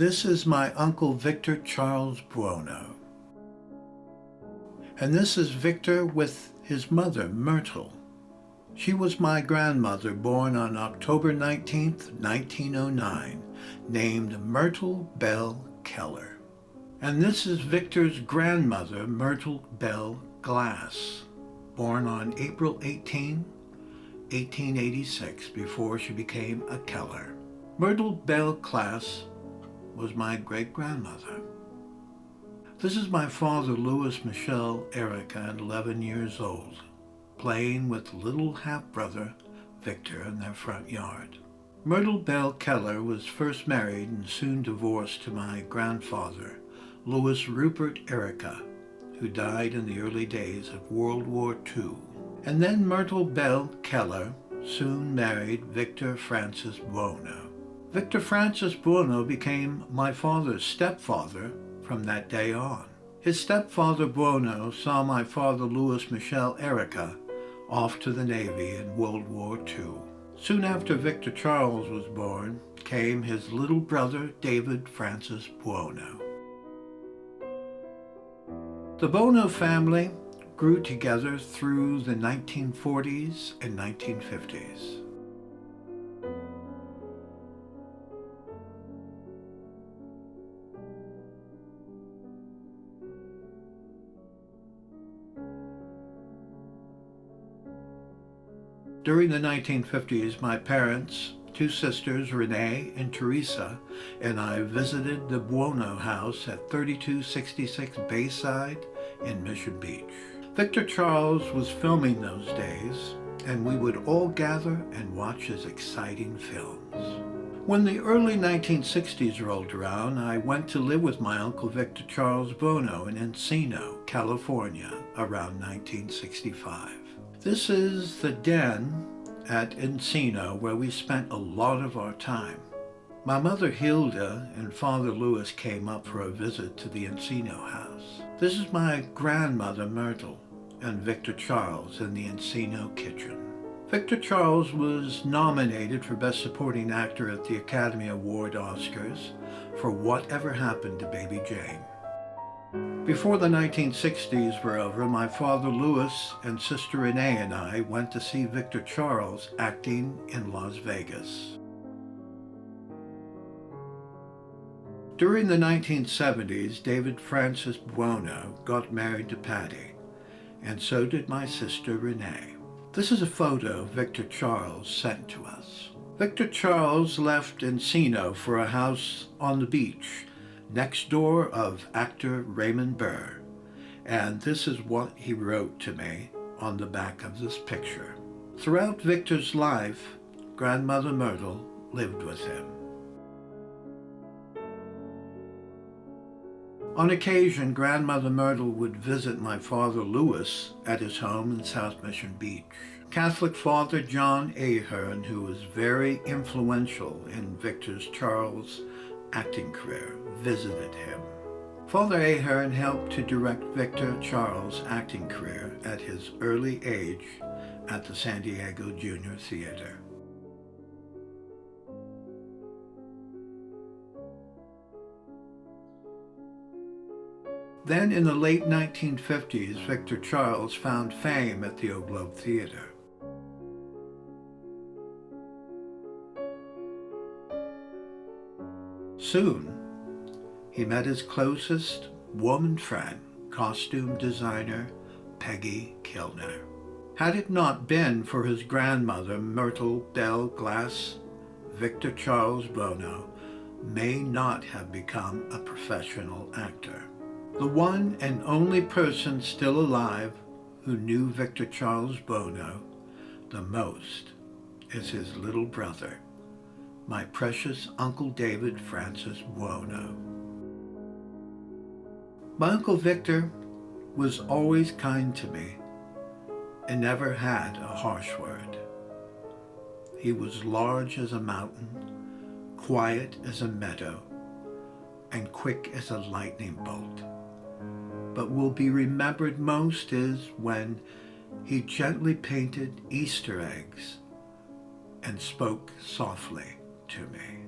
This is my Uncle Victor Charles Buono. And this is Victor with his mother, Myrtle. She was my grandmother, born on October 19th, 1909, named Myrtle Bell Keller. And this is Victor's grandmother, Myrtle Bell Glass, born on April 18, 1886, before she became a Keller. Myrtle Bell Glass was my great-grandmother. This is my father, Louis Michel Erreca, at 11 years old, playing with little half-brother Victor in their front yard. Myrtle Bell Keller was first married and soon divorced to my grandfather, Louis Rupert Erreca, who died in the early days of World War II. And then Myrtle Bell Keller soon married Victor Francis Buono. Victor Francis Buono became my father's stepfather from that day on. His stepfather Buono saw my father Louis Michel Erreca off to the Navy in World War II. Soon after Victor Charles was born came his little brother David Francis Buono. The Buono family grew together through the 1940s and 1950s. During the 1950s, my parents, two sisters, Renee and Teresa, and I visited the Buono house at 3266 Bayside in Mission Beach. Victor Charles was filming those days, and we would all gather and watch his exciting films. When the early 1960s rolled around, I went to live with my Uncle Victor Charles Buono in Encino, California, around 1965. This is the den at Encino where we spent a lot of our time. My mother Hilda and Father Louis came up for a visit to the Encino house. This is my grandmother Myrtle and Victor Charles in the Encino kitchen. Victor Charles was nominated for Best Supporting Actor at the Academy Award Oscars for Whatever Happened to Baby Jane. Before the 1960s were over, my father Louis and sister Renee and I went to see Victor Charles acting in Las Vegas. During the 1970s, David Francis Buono got married to Patty, and so did my sister Renee. This is a photo Victor Charles sent to us. Victor Charles left Encino for a house on the beach next door of actor Raymond Burr, and this is what he wrote to me on the back of this picture. Throughout Victor's life, Grandmother Myrtle lived with him. On occasion, Grandmother Myrtle would visit my father Louis at his home in South Mission Beach. Catholic Father John Aherne, who was very influential in Victor Charles' acting career, visited him. Father Aherne helped to direct Victor Charles' acting career at his early age at the San Diego Junior Theater. Then in the late 1950s, Victor Charles found fame at the Oak Globe Theater. Soon, he met his closest woman friend, costume designer Peggy Kellner. Had it not been for his grandmother, Myrtle Bell Glass, Victor Charles Buono may not have become a professional actor. The one and only person still alive who knew Victor Charles Buono the most is his little brother, my precious Uncle David Francis Buono. My Uncle Victor was always kind to me and never had a harsh word. He was large as a mountain, quiet as a meadow, and quick as a lightning bolt. But will be remembered most is when he gently painted Easter eggs and spoke softly to me.